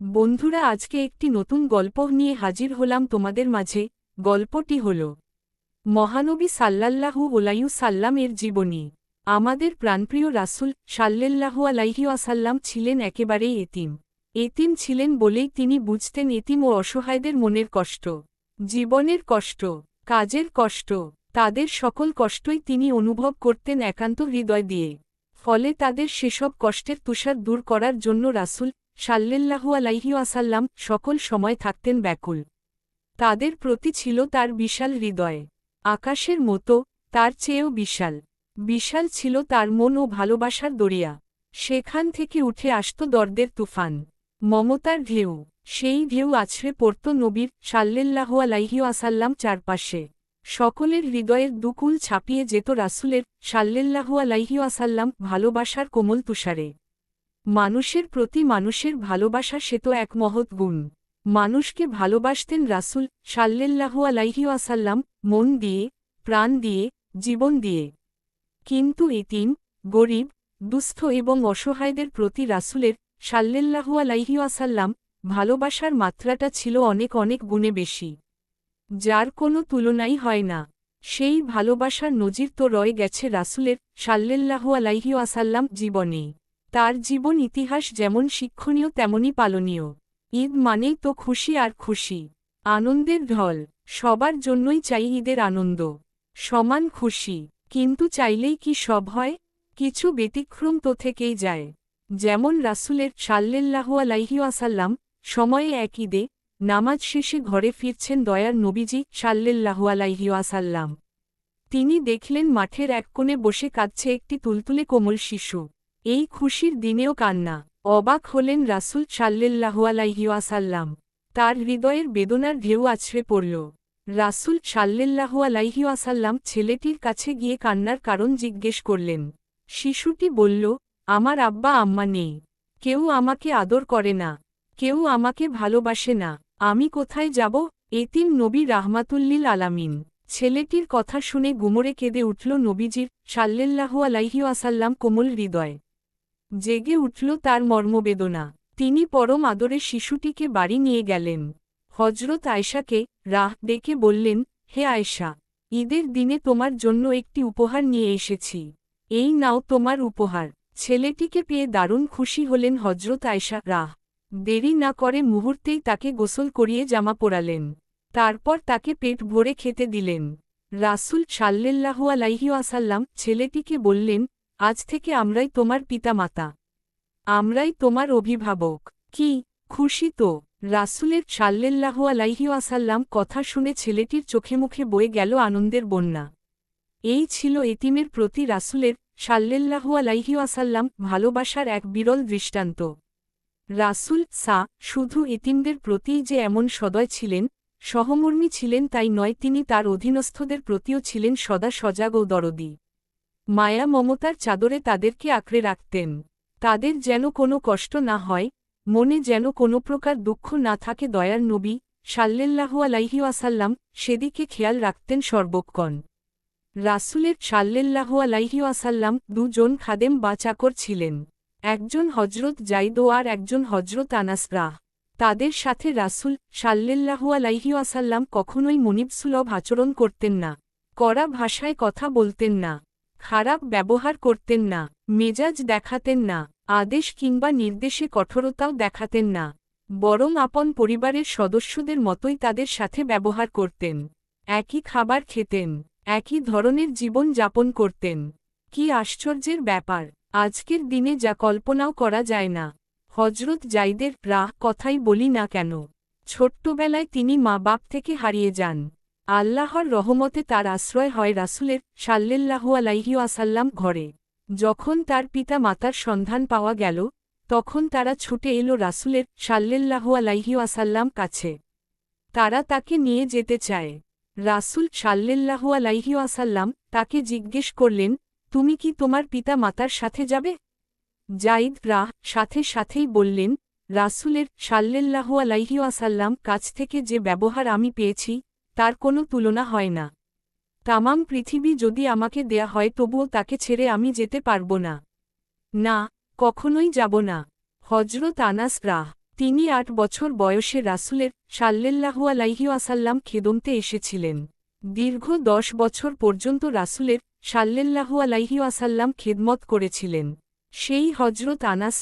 বন্ধুরা, আজকে একটি নতুন গল্প নিয়ে হাজির হলাম তোমাদের মাঝে। গল্পটি হল মহানবী সাল্লাল্লাহু আলাইহি সাল্লাম এর জীবনী। আমাদের প্রাণপ্রিয় রাসূল সাল্লাল্লাহু আলাইহি ওয়াসাল্লাম ছিলেন একেবারেই এতিম। এতিম ছিলেন বলেই তিনি বুঝতেন এতিম ও অসহায়দের মনের কষ্ট, জীবনের কষ্ট, কাজের কষ্ট, তাদের সকল কষ্টই তিনি অনুভব করতেন একান্ত হৃদয় দিয়ে। ফলে তাদের সেসব কষ্টের তুষার দূর করার জন্য রাসূল সাল্লাল্লাহু আলাইহি ওয়াসাল্লাম সকল সময় থাকতেন ব্যাকুল। তাদের প্রতি ছিল তার বিশাল হৃদয়, আকাশের মতো, তার চেয়েও বিশাল। বিশাল ছিল তার মন ও ভালোবাসার দরিয়া। সেখান থেকে উঠে আসত দর্দের তুফান, মমতার ঢেউ। সেই ঢেউ আছড়ে পড়ত নবীর সাল্লাল্লাহু আলাইহি ওয়াসাল্লাম চারপাশে। সকলের হৃদয়ের দুকুল ছাপিয়ে যেত রাসূলের সাল্লাল্লাহু আলাইহি ওয়াসাল্লাম ভালোবাসার কোমল তুষারে। মানুষের প্রতি মানুষের ভালোবাসা সে তো এক মহৎ গুণ। মানুষকে ভালোবাসতেন রাসূল সাল্লাল্লাহু আলাইহি ওয়াসাল্লাম মন দিয়ে, প্রাণ দিয়ে, জীবন দিয়ে। কিন্তু এতিম, গরিব, দুস্থ এবং অসহায়দের প্রতি রাসূলের সাল্লাল্লাহু আলাইহি ওয়াসাল্লাম ভালোবাসার মাত্রাটা ছিল অনেক অনেক গুণে বেশি, যার কোনো তুলনাই হয় না। সেই ভালোবাসার নজির তো রয়ে গেছে রাসূলের সাল্লাল্লাহু আলাইহি ওয়াসাল্লাম জীবনে। তার জীবন ইতিহাস যেমন শিক্ষণীয় তেমনি পালনীয়। ঈদ মানেই তো খুশি আর খুশি, আনন্দের ঢল। সবার জন্যই চাই ঈদের আনন্দ, সমান খুশি। কিন্তু চাইলেই কি সব হয়? কিছু ব্যতিক্রম তো থেকেই যায়। যেমন রাসূলের সাল্লাল্লাহু আলাইহি ওয়াসাল্লাম সময়ে এক ঈদে নামাজ শেষে ঘরে ফিরছেন দয়ার নবীজি সাল্লাল্লাহু আলাইহি ওয়াসাল্লাম। তিনি দেখলেন মাঠের এক কোণে বসে কাঁদছে একটি তুলতুলে কোমল শিশু। এই খুশির দিনেও কান্না। অবাক হলেন রাসূল সাল্লাল্লাহু আলাইহি ওয়াসাল্লাম। তার হৃদয়ের বেদনার ঢেউ আছড়ে পড়ল। রাসূল সাল্লাল্লাহু আলাইহি ওয়াসাল্লাম ছেলেটির কাছে গিয়ে কান্নার কারণ জিজ্ঞেস করলেন। শিশুটি বলল, আমার আব্বা আম্মা নেই, কেউ আমাকে আদর করে না, কেউ আমাকে ভালোবাসে না, আমি কোথায় যাব? এতিম নবী রাহমাতুল্লিল আলামিন। ছেলেটির কথা শুনে গুমরে কেঁদে উঠল নবীজির সাল্লাল্লাহু আলাইহি ওয়াসাল্লাম কোমল হৃদয়। জেগে উঠল তার মর্মবেদনা। তিনি পরম আদরে শিশুটিকে বাড়ি নিয়ে গেলেন। হযরত আয়েশাকে ডেকে বললেন, হে আয়েশা, ঈদের দিনে তোমার জন্য একটি উপহার নিয়ে এসেছি, এই নাও তোমার উপহার। ছেলেটিকে পেয়ে দারুণ খুশি হলেন হযরত আয়েশা। দেরি না করে মুহূর্তেই তাকে গোসল করিয়ে জামা পরালেন। তারপর তাকে পেট ভরে খেতে দিলেন। রাসূল সাল্লাল্লাহু আলাইহি ওয়াসাল্লাম ছেলেটিকে বললেন, আজ থেকে আমরাই তোমার পিতামাতা, আমরাই তোমার অভিভাবক। কি খুশি তো! রাসূলের সাল্লাল্লাহু আলাইহি ওয়াসাল্লাম কথা শুনে ছেলেটির চোখে মুখে বয়ে গেল আনন্দের বন্যা। এই ছিল এতিমের প্রতি রাসূলের সাল্লাল্লাহু আলাইহি ওয়াসাল্লাম ভালোবাসার এক বিরল দৃষ্টান্ত। রাসূল শুধু এতিমদের প্রতিই যে এমন সদয় ছিলেন, সহমর্মী ছিলেন তাই নয়, তিনি তার অধীনস্থদের প্রতিও ছিলেন সদা সজাগ ও দরদী। মায়া মমতার চাদরে তাদেরকে আঁকড়ে রাখতেন। তাদের যেন কোনো কষ্ট না হয়, মনে যেন কোনো প্রকার দুঃখ না থাকে। দয়ার নবী সাল্লাল্লাহু আলাইহি ওয়াসাল্লাম সেদিকে খেয়াল রাখতেন সর্বক্ষণ। রাসূলের সাল্লাল্লাহু আলাইহি ওয়াসাল্লাম দুজন খাদেম বা চাকর ছিলেন, একজন হযরত যায়েদ ও আর একজন হযরত আনাস। তাদের সাথে রাসূল সাল্লাল্লাহু আলাইহি ওয়াসাল্লাম কখনোই মনিবসুলভ আচরণ করতেন না, কড়া ভাষায় কথা বলতেন না, খারাপ ব্যবহার করতেন না, মেজাজ দেখাতেন না, আদেশ কিংবা নির্দেশে কঠোরতাও দেখাতেন না, বরং আপন পরিবারের সদস্যদের মতোই তাদের সাথে ব্যবহার করতেন। একই খাবার খেতেন, একই ধরনের জীবন যাপন করতেন। কি আশ্চর্যের ব্যাপার! আজকের দিনে যা কল্পনাও করা যায় না। হযরত যায়েদের কথাই বলি না কেন, ছোট্টবেলায় তিনি মা বাপ থেকে হারিয়ে যান। আল্লাহর রহমতে তার আশ্রয় হয় রাসূলের সাল্লাল্লাহু আলাইহি ওয়াসাল্লাম ঘরে। যখন তার পিতা মাতার সন্ধান পাওয়া গেল, তখন তারা ছুটে এলো রাসূলের সাল্লাল্লাহু আলাইহি ওয়াসাল্লাম কাছে। তারা তাকে নিয়ে যেতে চায়। রাসূল সাল্লাল্লাহু আলাইহি ওয়াসাল্লাম তাকে জিজ্ঞেস করলেন, তুমি কি তোমার পিতা মাতার সাথে যাবে? যায়েদ সাথে সাথেই বললেন, রাসূলের সাল্লাল্লাহু আলাইহি ওয়াসাল্লাম কাছ থেকে যে ব্যবহার আমি পেয়েছি, তার কোনো তুলনা হয় না। তামাম পৃথিবী যদি আমাকে দেয়া হয় তবুও তাকে ছেড়ে আমি যেতে পারব না। না, কখনোই যাব না। হযরত আনাস তিনি ৮ বছর বয়সে রাসূলের সাল্লাল্লাহু আলাইহি ওয়াসাল্লাম খেদমতে এসেছিলেন। দীর্ঘ ১০ বছর পর্যন্ত রাসূলের সাল্লাল্লাহু আলাইহি ওয়াসাল্লাম খেদমত করেছিলেন। সেই হযরত আনাস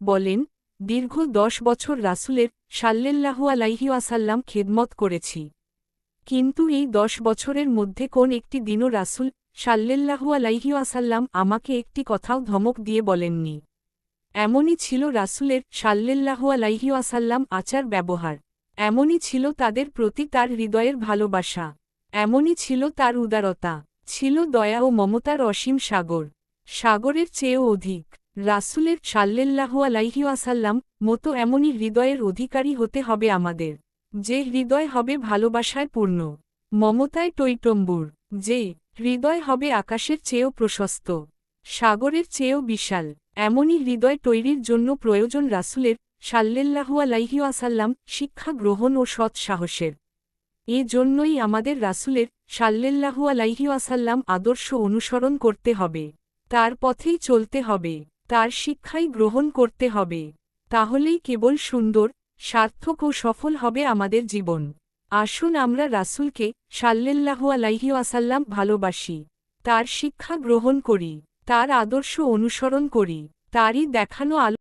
বলেন, দীর্ঘ ১০ বছর রাসূলের সাল্লাল্লাহু আলাইহি ওয়াসাল্লাম খেদমত করেছি। কিন্তু এই ১০ বছরের মধ্যে কোন একটি দিনও রাসূল সাল্লাল্লাহু আলাইহি ওয়াসাল্লাম আমাকে একটি কথাও ধমক দিয়ে বলেননি। এমনই ছিল রাসূলের সাল্লাল্লাহু আলাইহি ওয়াসাল্লাম আচার ব্যবহার। এমনই ছিল তাদের প্রতি তার হৃদয়ের ভালোবাসা। এমনই ছিল তার উদারতা। ছিল দয়া ও মমতার অসীম সাগর। সাগরের চেয়েও অধিক। রাসূলের সাল্লাল্লাহু আলাইহি ওয়াসাল্লাম মতো এমনই হৃদয়ের অধিকারী হতে হবে আমাদের। যে হৃদয় হবে ভালোবাসায় পূর্ণ, মমতায় টইটম্বুর। যে হৃদয় হবে আকাশের চেয়েও প্রশস্ত, সাগরের চেয়েও বিশাল। এমনই হৃদয় তৈরির জন্য প্রয়োজন রাসূলের সাল্লাল্লাহু আলাইহি ওয়াসাল্লাম শিক্ষা গ্রহণ ও সৎ সাহসের। এ জন্যই আমাদের রাসূলের সাল্লাল্লাহু আলাইহি ওয়াসাল্লাম আদর্শ অনুসরণ করতে হবে। তার পথেই চলতে হবে। তার শিক্ষাই গ্রহণ করতে হবে। তাহলেই কেবল সুন্দর, সার্থক ও সফল হবে আমাদের জীবন। আসুন আমরা রাসূলকে সাল্লাল্লাহু আলাইহি ওয়াসাল্লাম ভালোবাসি। তার শিক্ষা গ্রহণ করি। তার আদর্শ অনুসরণ করি। তারই দেখানো আলো